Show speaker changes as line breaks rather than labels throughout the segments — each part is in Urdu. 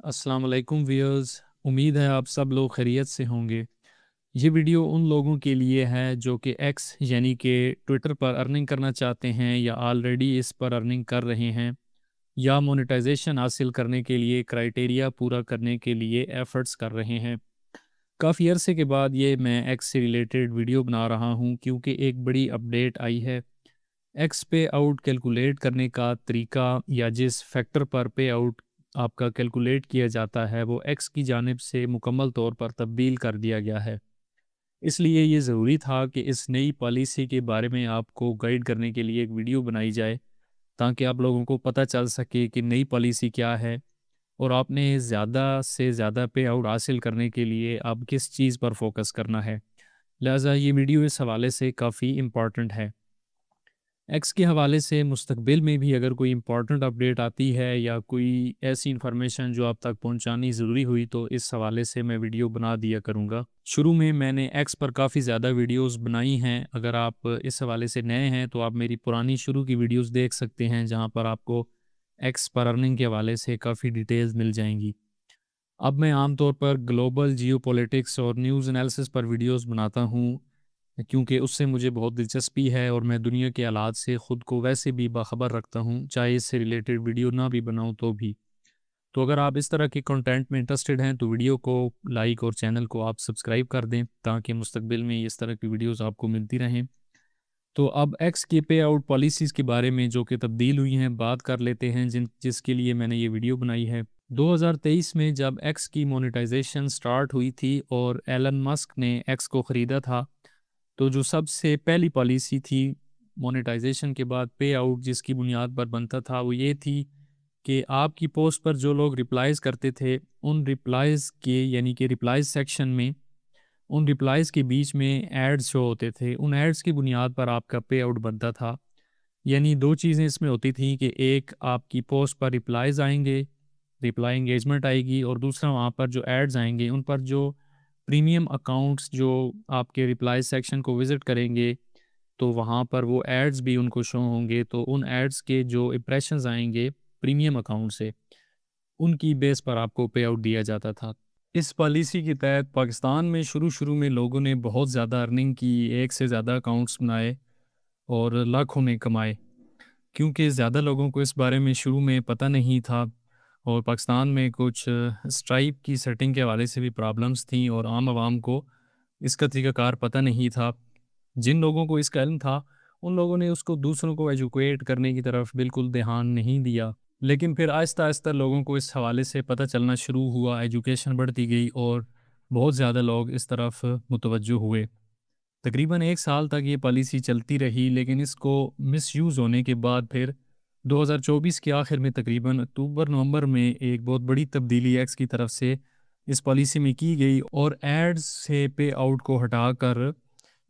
السلام علیکم ویورز، امید ہے آپ سب لوگ خیریت سے ہوں گے۔ یہ ویڈیو ان لوگوں کے لیے ہے جو کہ ایکس یعنی کہ ٹویٹر پر ارننگ کرنا چاہتے ہیں یا آلریڈی اس پر ارننگ کر رہے ہیں یا مونیٹائزیشن حاصل کرنے کے لیے کرائٹیریا پورا کرنے کے لیے ایفرٹس کر رہے ہیں۔ کافی عرصے کے بعد یہ میں ایکس سے ریلیٹڈ ویڈیو بنا رہا ہوں کیونکہ ایک بڑی اپڈیٹ آئی ہے۔ ایکس پے آؤٹ کیلکولیٹ کرنے کا طریقہ یا جس فیکٹر پر پے آؤٹ آپ کا کیلکولیٹ کیا جاتا ہے وہ ایکس کی جانب سے مکمل طور پر تبدیل کر دیا گیا ہے۔ اس لیے یہ ضروری تھا کہ اس نئی پالیسی کے بارے میں آپ کو گائیڈ کرنے کے لیے ایک ویڈیو بنائی جائے تاکہ آپ لوگوں کو پتہ چل سکے کہ نئی پالیسی کیا ہے اور آپ نے زیادہ سے زیادہ پے آؤٹ حاصل کرنے کے لیے آپ کس چیز پر فوکس کرنا ہے۔ لہٰذا یہ ویڈیو اس حوالے سے کافی امپورٹنٹ ہے۔ ایکس کے حوالے سے مستقبل میں بھی اگر کوئی امپورٹنٹ اپڈیٹ آتی ہے یا کوئی ایسی انفارمیشن جو آپ تک پہنچانی ضروری ہوئی تو اس حوالے سے میں ویڈیو بنا دیا کروں گا۔ شروع میں نے ایکس پر کافی زیادہ ویڈیوز بنائی ہیں۔ اگر آپ اس حوالے سے نئے ہیں تو آپ میری پرانی شروع کی ویڈیوز دیکھ سکتے ہیں جہاں پر آپ کو ایکس پر ارننگ کے حوالے سے کافی ڈیٹیلز مل جائیں گی۔ اب میں عام طور پر گلوبل جیو پولیٹکس اور نیوز انالیسس پر ویڈیوز بناتا ہوں کیونکہ اس سے مجھے بہت دلچسپی ہے اور میں دنیا کے حالات سے خود کو ویسے بھی باخبر رکھتا ہوں، چاہے اس سے ریلیٹڈ ویڈیو نہ بھی بناؤں تو بھی۔ تو اگر آپ اس طرح کے کنٹینٹ میں انٹرسٹڈ ہیں تو ویڈیو کو لائک اور چینل کو آپ سبسکرائب کر دیں تاکہ مستقبل میں اس طرح کی ویڈیوز آپ کو ملتی رہیں۔ تو اب ایکس کے پے آؤٹ پالیسیز کے بارے میں جو کہ تبدیل ہوئی ہیں بات کر لیتے ہیں جس کے لیے میں نے یہ ویڈیو بنائی ہے۔ 2023 میں جب ایکس کی مونیٹائزیشن سٹارٹ ہوئی تھی اور ایلن مسک نے ایکس کو خریدا تھا تو جو سب سے پہلی پالیسی تھی مونیٹائزیشن کے بعد پے آؤٹ جس کی بنیاد پر بنتا تھا وہ یہ تھی کہ آپ کی پوسٹ پر جو لوگ ریپلائز کرتے تھے ان ریپلائز کے یعنی کہ ریپلائز سیکشن میں ان ریپلائز کے بیچ میں ایڈز شو ہوتے تھے، ان ایڈز کی بنیاد پر آپ کا پے آؤٹ بنتا تھا۔ یعنی دو چیزیں اس میں ہوتی تھیں کہ ایک آپ کی پوسٹ پر ریپلائز آئیں گے، ریپلائی انگیجمنٹ آئے گی، اور دوسرا وہاں پر جو ایڈز آئیں گے ان پر جو پریمیم اکاؤنٹس جو آپ کے ریپلائی سیکشن کو وزٹ کریں گے تو وہاں پر وہ ایڈز بھی ان کو شو ہوں گے، تو ان ایڈز کے جو امپریشنز آئیں گے پریمیم اکاؤنٹ سے ان کی بیس پر آپ کو پے آؤٹ دیا جاتا تھا۔ اس پالیسی کے تحت پاکستان میں شروع میں لوگوں نے بہت زیادہ ارننگ کی، ایک سے زیادہ اکاؤنٹس بنائے اور لاکھوں میں کمائے کیونکہ زیادہ لوگوں کو اس بارے میں شروع میں پتہ نہیں تھا اور پاکستان میں کچھ اسٹرائپ کی سیٹنگ کے حوالے سے بھی پرابلمس تھیں اور عام عوام کو اس کا طریقہ کار پتہ نہیں تھا۔ جن لوگوں کو اس کا علم تھا ان لوگوں نے اس کو دوسروں کو ایجوکیٹ کرنے کی طرف بالکل دھیان نہیں دیا، لیکن پھر آہستہ آہستہ لوگوں کو اس حوالے سے پتہ چلنا شروع ہوا، ایجوکیشن بڑھتی گئی اور بہت زیادہ لوگ اس طرف متوجہ ہوئے۔ تقریباً 1 سال تک یہ پالیسی چلتی رہی، لیکن اس کو مس یوز ہونے کے بعد پھر 2024 کے آخر میں تقریباً اکتوبر نومبر میں ایک بہت بڑی تبدیلی ایکس کی طرف سے اس پالیسی میں کی گئی اور ایڈز سے پے آؤٹ کو ہٹا کر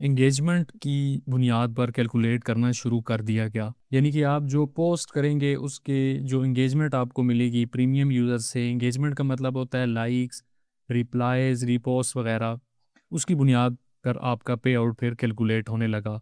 انگیجمنٹ کی بنیاد پر کیلکولیٹ کرنا شروع کر دیا گیا۔ یعنی کہ آپ جو پوسٹ کریں گے اس کے جو انگیجمنٹ آپ کو ملے گی پریمیم یوزر سے، انگیجمنٹ کا مطلب ہوتا ہے لائکس، ریپلائز، ریپوسٹ وغیرہ، اس کی بنیاد پر آپ کا پے آؤٹ پھر کیلکولیٹ ہونے لگا۔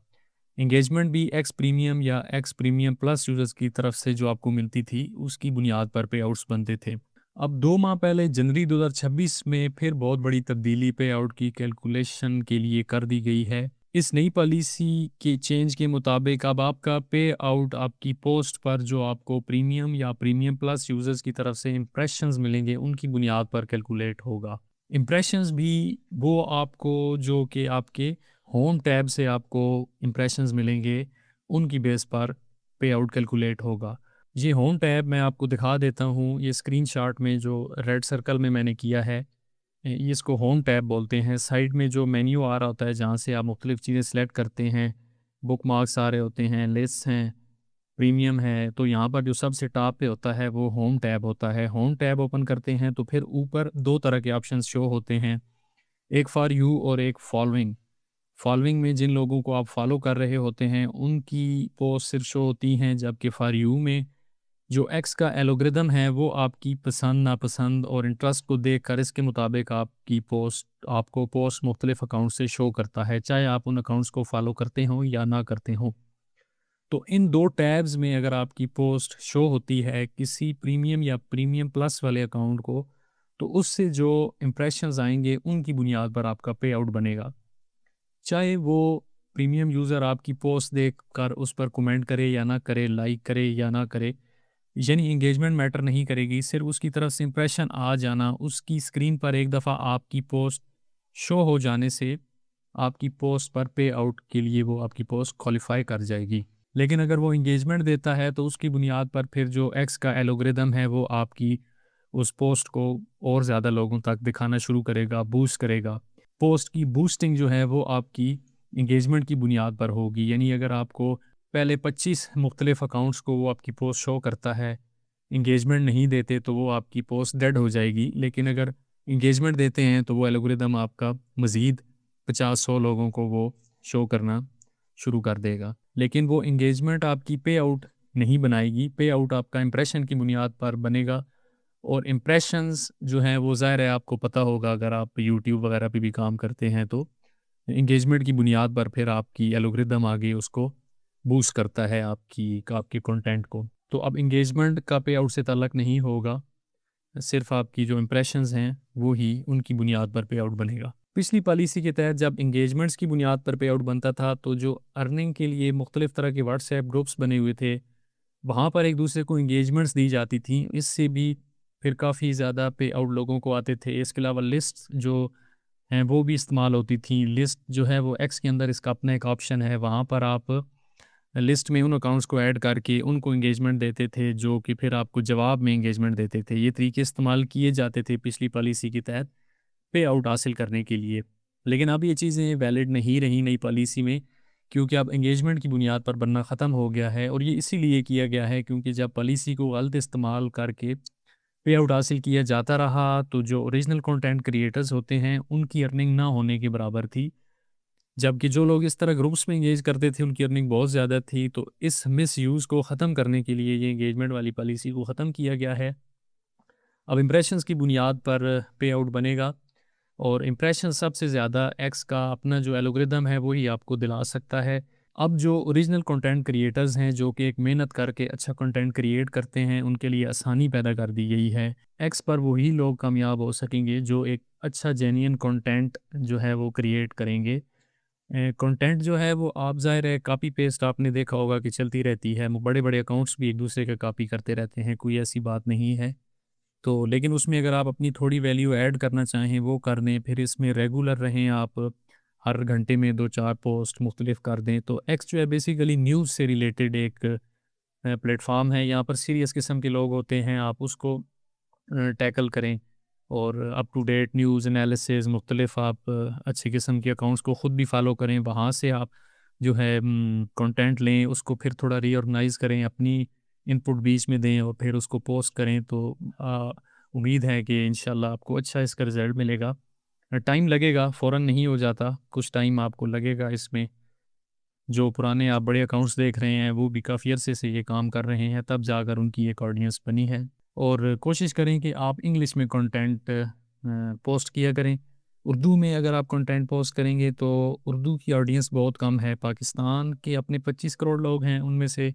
انگیجمنٹ بھی ایکس پریمیم یا ایکس پریمیم پلس یوزرز کی طرف سے جو آپ کو ملتی تھی اس کی بنیاد پر پے آؤٹس بنتے تھے۔ اب 2 ماہ پہلے جنوری 2026 میں پھر بہت بڑی تبدیلی پے آؤٹ کی کیلکولیشن کے لیے کر دی گئی ہے۔ اس نئی پالیسی کے چینج کے مطابق اب آپ کا پے آؤٹ آپ کی پوسٹ پر جو آپ کو پریمیم یا پریمیم پلس یوزرز کی طرف سے امپریشنز ملیں گے ان کی بنیاد پر کیلکولیٹ ہوگا۔ امپریشنز بھی وہ آپ کو جو کہ آپ کے ہوم ٹیب سے آپ کو امپریشنز ملیں گے ان کی بیس پر پے آؤٹ کیلکولیٹ ہوگا۔ یہ ہوم ٹیب میں آپ کو دکھا دیتا ہوں، یہ اسکرین شاٹ میں جو ریڈ سرکل میں نے کیا ہے یہ اس کو ہوم ٹیب بولتے ہیں۔ سائڈ میں جو مینیو آ رہا ہوتا ہے جہاں سے آپ مختلف چیزیں سلیکٹ کرتے ہیں، بک مارکس آ رہے ہوتے ہیں، لسٹ ہیں، پریمیم ہے، تو یہاں پر جو سب سے ٹاپ پہ ہوتا ہے وہ ہوم ٹیب ہوتا ہے۔ ہوم ٹیب اوپن کرتے ہیں تو پھر اوپر 2 طرح کے آپشنز شو ہوتے ہیں، ایک فار یو اور ایک فالوئنگ۔ فالوئنگ میں جن لوگوں کو آپ فالو کر رہے ہوتے ہیں ان کی پوسٹ صرف شو ہوتی ہیں، جبکہ فار یو میں جو ایکس کا ایلوگردم ہے وہ آپ کی پسند ناپسند اور انٹرسٹ کو دیکھ کر اس کے مطابق آپ کو پوسٹ مختلف اکاؤنٹ سے شو کرتا ہے، چاہے آپ ان اکاؤنٹس کو فالو کرتے ہوں یا نہ کرتے ہوں۔ تو ان 2 ٹیبز میں اگر آپ کی پوسٹ شو ہوتی ہے کسی پریمیم یا پریمیم پلس والے اکاؤنٹ کو تو اس سے جو امپریشنز آئیں گے ان کی بنیاد پر آپ کا پے آؤٹ بنے گا. چاہے وہ پریمیم یوزر آپ کی پوسٹ دیکھ کر اس پر کومنٹ کرے یا نہ کرے، لائک کرے یا نہ کرے، یعنی انگیجمنٹ میٹر نہیں کرے گی. صرف اس کی طرف سے امپریشن آ جانا، اس کی اسکرین پر ایک دفعہ آپ کی پوسٹ شو ہو جانے سے آپ کی پوسٹ پر پے آؤٹ کے لیے وہ آپ کی پوسٹ کوالیفائی کر جائے گی. لیکن اگر وہ انگیجمنٹ دیتا ہے تو اس کی بنیاد پر پھر جو ایکس کا ایلوگریدم ہے وہ آپ کی اس پوسٹ کو اور زیادہ لوگوں تک دکھانا شروع کرے گا، بوسٹ کرے گا. پوسٹ کی بوسٹنگ جو ہے وہ آپ کی انگیجمنٹ کی بنیاد پر ہوگی. یعنی اگر آپ کو پہلے 25 مختلف اکاؤنٹس کو وہ آپ کی پوسٹ شو کرتا ہے، انگیجمنٹ نہیں دیتے تو وہ آپ کی پوسٹ ڈیڈ ہو جائے گی. لیکن اگر انگیجمنٹ دیتے ہیں تو وہ الگوریدم آپ کا مزید 50-100 لوگوں کو وہ شو کرنا شروع کر دے گا. لیکن وہ انگیجمنٹ آپ کی پے آؤٹ نہیں بنائے گی. پے آؤٹ آپ کا امپریشن کی بنیاد پر بنے گا. اور امپریشنز جو ہیں وہ ظاہر ہے آپ کو پتہ ہوگا، اگر آپ یوٹیوب وغیرہ پہ بھی کام کرتے ہیں تو انگیجمنٹ کی بنیاد پر پھر آپ کی الگوریدم آگے اس کو بوسٹ کرتا ہے آپ کے کنٹینٹ کو. تو اب انگیجمنٹ کا پے آؤٹ سے تعلق نہیں ہوگا، صرف آپ کی جو امپریشنز ہیں وہی ان کی بنیاد پر پے آؤٹ بنے گا. پچھلی پالیسی کے تحت جب انگیجمنٹس کی بنیاد پر پے آؤٹ بنتا تھا تو جو ارننگ کے لیے مختلف طرح کے واٹس ایپ گروپس بنے ہوئے تھے وہاں پر ایک دوسرے کو انگیجمنٹس دی جاتی تھیں. اس سے بھی پھر کافی زیادہ پے آؤٹ لوگوں کو آتے تھے. اس کے علاوہ لسٹ جو ہیں وہ بھی استعمال ہوتی تھیں. لسٹ جو ہے وہ ایکس کے اندر اس کا اپنا ایک آپشن ہے، وہاں پر آپ لسٹ میں ان اکاؤنٹس کو ایڈ کر کے ان کو انگیجمنٹ دیتے تھے جو کہ پھر آپ کو جواب میں انگیجمنٹ دیتے تھے. یہ طریقے استعمال کیے جاتے تھے پچھلی پالیسی کے تحت پے آؤٹ حاصل کرنے کے لیے. لیکن اب یہ چیزیں ویلڈ نہیں رہی نئی پالیسی میں، کیونکہ اب انگیجمنٹ کی بنیاد پر بننا ختم ہو گیا ہے. اور یہ اسی لیے کیا گیا ہے کیونکہ جب پالیسی کو غلط استعمال کر کے پے آؤٹ حاصل کیا جاتا رہا تو جو اوریجنل کنٹینٹ کریٹرز ہوتے ہیں ان کی ارننگ نہ ہونے کے برابر تھی، جبکہ جو لوگ اس طرح گروپس میں انگیج کرتے تھے ان کی ارننگ بہت زیادہ تھی. تو اس مس یوز کو ختم کرنے کے لیے یہ انگیجمنٹ والی پالیسی کو ختم کیا گیا ہے. اب امپریشنز کی بنیاد پر پے آؤٹ بنے گا، اور امپریشن سب سے زیادہ ایکس کا اپنا جو الگوریدم ہے وہی آپ کو دلا سکتا ہے. اب جو اوریجنل کنٹینٹ کریٹرز ہیں جو کہ ایک محنت کر کے اچھا کنٹینٹ کریٹ کرتے ہیں ان کے لیے آسانی پیدا کر دی گئی ہے. ایکس پر وہی لوگ کامیاب ہو سکیں گے جو ایک اچھا جینین کنٹینٹ جو ہے وہ کریٹ کریں گے. کنٹینٹ جو ہے وہ آپ ظاہر ہے کاپی پیسٹ آپ نے دیکھا ہوگا کہ چلتی رہتی ہے، بڑے بڑے اکاؤنٹس بھی ایک دوسرے کا کاپی کرتے رہتے ہیں، کوئی ایسی بات نہیں ہے. تو لیکن اس میں اگر آپ اپنی تھوڑی ویلیو ایڈ کرنا چاہیں وہ کر دیں، پھر اس میں ریگولر رہیں، آپ ہر گھنٹے میں 2-4 پوسٹ مختلف کر دیں. تو ایکس جو ہے بیسیکلی نیوز سے ریلیٹڈ ایک پلیٹ فارم ہے. یہاں پر سیریس قسم کے لوگ ہوتے ہیں، آپ اس کو ٹیکل کریں اور up to date news analysis مختلف آپ اچھے قسم کے اکاؤنٹس کو خود بھی فالو کریں. وہاں سے آپ جو ہے کنٹینٹ لیں، اس کو پھر تھوڑا ری آرگنائز کریں، اپنی ان پٹ بیچ میں دیں اور پھر اس کو پوسٹ کریں. تو امید ہے کہ انشاءاللہ آپ کو اچھا اس کا رزلٹ ملے گا. ٹائم لگے گا، فوراً نہیں ہو جاتا، کچھ ٹائم آپ کو لگے گا اس میں. جو پرانے آپ بڑے اکاؤنٹس دیکھ رہے ہیں وہ بھی کافی عرصے سے یہ کام کر رہے ہیں، تب جا کر ان کی ایک آڈینس بنی ہے. اور کوشش کریں کہ آپ انگلش میں کنٹینٹ پوسٹ کیا کریں. اردو میں اگر آپ کنٹینٹ پوسٹ کریں گے تو اردو کی آڈینس بہت کم ہے. پاکستان کے اپنے 25 کروڑ لوگ ہیں، ان میں سے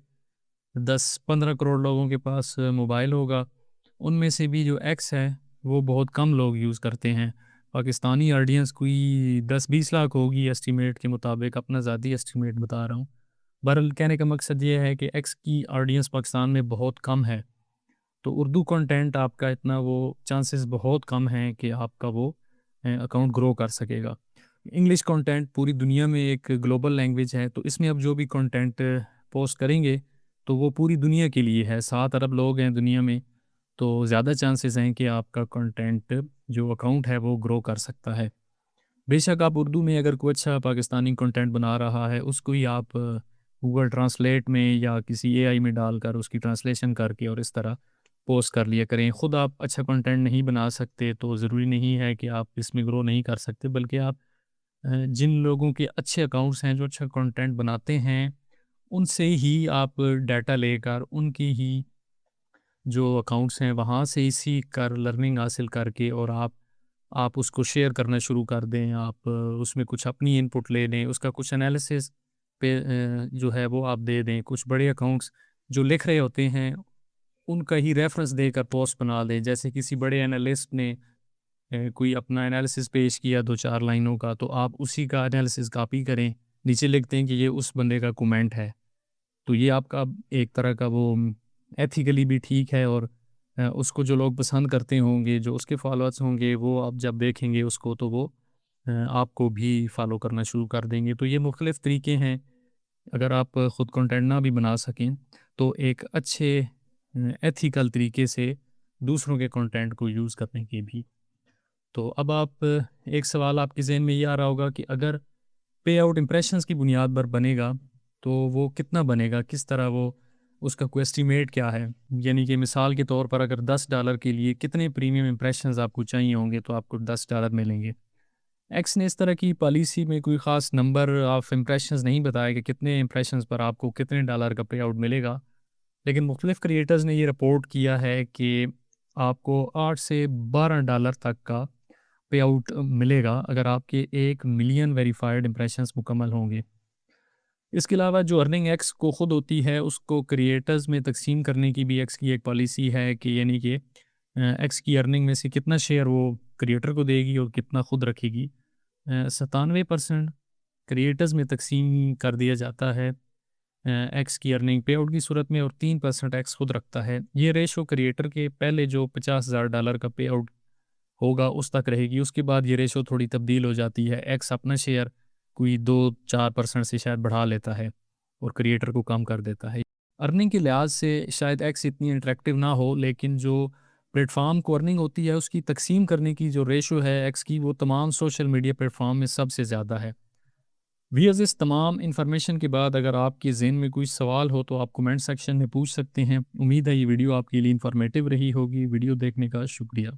10-15 کروڑ لوگوں کے پاس موبائل ہوگا. ان میں سے بھی جو ایکس ہے وہ بہت کم لوگ یوز کرتے ہیں. پاکستانی آڈینس کوئی 10-20 لاکھ ہوگی اسٹیمیٹ کے مطابق، اپنا ذاتی اسٹیمیٹ بتا رہا ہوں. بہرحال کہنے کا مقصد یہ ہے کہ ایکس کی آڈینس پاکستان میں بہت کم ہے، تو اردو کنٹینٹ آپ کا اتنا وہ چانسز بہت کم ہیں کہ آپ کا وہ اکاؤنٹ گرو کر سکے گا. انگلش کنٹینٹ پوری دنیا میں ایک گلوبل لینگویج ہے، تو اس میں اب جو بھی کنٹینٹ پوسٹ کریں گے تو وہ پوری دنیا کے لیے ہے. 7 ارب لوگ ہیں دنیا میں، تو زیادہ چانسز ہیں کہ آپ کا کنٹینٹ جو اکاؤنٹ ہے وہ گرو کر سکتا ہے. بے شک آپ اردو میں اگر کوئی اچھا پاکستانی کنٹینٹ بنا رہا ہے اس کو ہی آپ گوگل ٹرانسلیٹ میں یا کسی اے آئی میں ڈال کر اس کی ٹرانسلیشن کر کے اور اس طرح پوسٹ کر لیا کریں. خود آپ اچھا کنٹینٹ نہیں بنا سکتے تو ضروری نہیں ہے کہ آپ اس میں گرو نہیں کر سکتے، بلکہ آپ جن لوگوں کے اچھے اکاؤنٹس ہیں جو اچھا کنٹینٹ بناتے ہیں ان سے ہی آپ ڈیٹا لے کر ان کی ہی جو اکاؤنٹس ہیں وہاں سے ہی سیکھ کر لرننگ حاصل کر کے اور آپ اس کو شیئر کرنا شروع کر دیں. آپ اس میں کچھ اپنی ان پٹ لے لیں، اس کا کچھ انالیسس پہ جو ہے وہ آپ دے دیں. کچھ بڑے اکاؤنٹس جو لکھ رہے ہوتے ہیں ان کا ہی ریفرنس دے کر پوسٹ بنا دیں. جیسے کسی بڑے انالسٹ نے کوئی اپنا انالیسس پیش کیا 2-4 لائنوں کا، تو آپ اسی کا انالیسس کاپی کریں، نیچے لکھتے ہیں کہ یہ اس بندے کا کومنٹ ہے، تو یہ آپ کا ایک طرح کا وہ ایتھیکلی بھی ٹھیک ہے، اور اس کو جو لوگ پسند کرتے ہوں گے، جو اس کے فالوورز ہوں گے، وہ آپ جب دیکھیں گے اس کو تو وہ آپ کو بھی فالو کرنا شروع کر دیں گے۔ تو یہ مختلف طریقے ہیں، اگر آپ خود کنٹینٹ نہ بھی بنا سکیں تو ایک اچھے ایتھیکل طریقے سے دوسروں کے کنٹینٹ کو یوز کرنے کے بھی۔ تو اب آپ ایک سوال آپ کے ذہن میں یہ آ رہا ہوگا کہ اگر پے آؤٹ امپریشنز کی بنیاد پر بنے گا تو وہ کتنا بنے گا، کس طرح وہ اس کا کوئی اسٹیمیٹ کیا ہے، یعنی کہ مثال کے طور پر اگر $10 کے لیے کتنے پریمیم امپریشنز آپ کو چاہیے ہوں گے تو آپ کو $10 ملیں گے۔ ایکس نے اس طرح کی پالیسی میں کوئی خاص نمبر آف امپریشنز نہیں بتایا کہ کتنے امپریشنز پر آپ کو کتنے ڈالر کا پے آؤٹ ملے گا، لیکن مختلف کریٹرز نے یہ رپورٹ کیا ہے کہ آپ کو $8 سے $12 تک کا پے آؤٹ ملے گا اگر آپ کے 1 ملین ویریفائڈ امپریشنز مکمل ہوں گے۔ اس کے علاوہ جو ارننگ ایکس کو خود ہوتی ہے اس کو کریٹرز میں تقسیم کرنے کی بھی ایکس کی ایک پالیسی ہے کہ یعنی کہ ایکس کی ارننگ میں سے کتنا شیئر وہ کریٹر کو دے گی اور کتنا خود رکھے گی۔ 97% کریٹرز میں تقسیم کر دیا جاتا ہے ایکس کی ارننگ پے آؤٹ کی صورت میں، اور 3% ایکس خود رکھتا ہے۔ یہ ریشو کریٹر کے پہلے جو $50,000 کا پے آؤٹ ہوگا اس تک رہے گی، اس کے بعد یہ ریشو تھوڑی تبدیل ہو جاتی ہے، ایکس اپنا شیئر کوئی 2-4% سے شاید بڑھا لیتا ہے اور کریٹر کو کم کر دیتا ہے۔ ارننگ کے لحاظ سے شاید ایکس اتنی انٹریکٹیو نہ ہو، لیکن جو پلیٹ فارم کو ارننگ ہوتی ہے اس کی تقسیم کرنے کی جو ریشو ہے ایکس کی، وہ تمام سوشل میڈیا پلیٹ فارم میں سب سے زیادہ ہے۔ ویئرز اس تمام انفارمیشن کے بعد اگر آپ کے ذہن میں کوئی سوال ہو تو آپ کومنٹ سیکشن میں پوچھ سکتے ہیں۔ امید ہے یہ ویڈیو آپ کے لیے انفارمیٹیو رہی ہوگی۔ ویڈیو دیکھنے کا شکریہ۔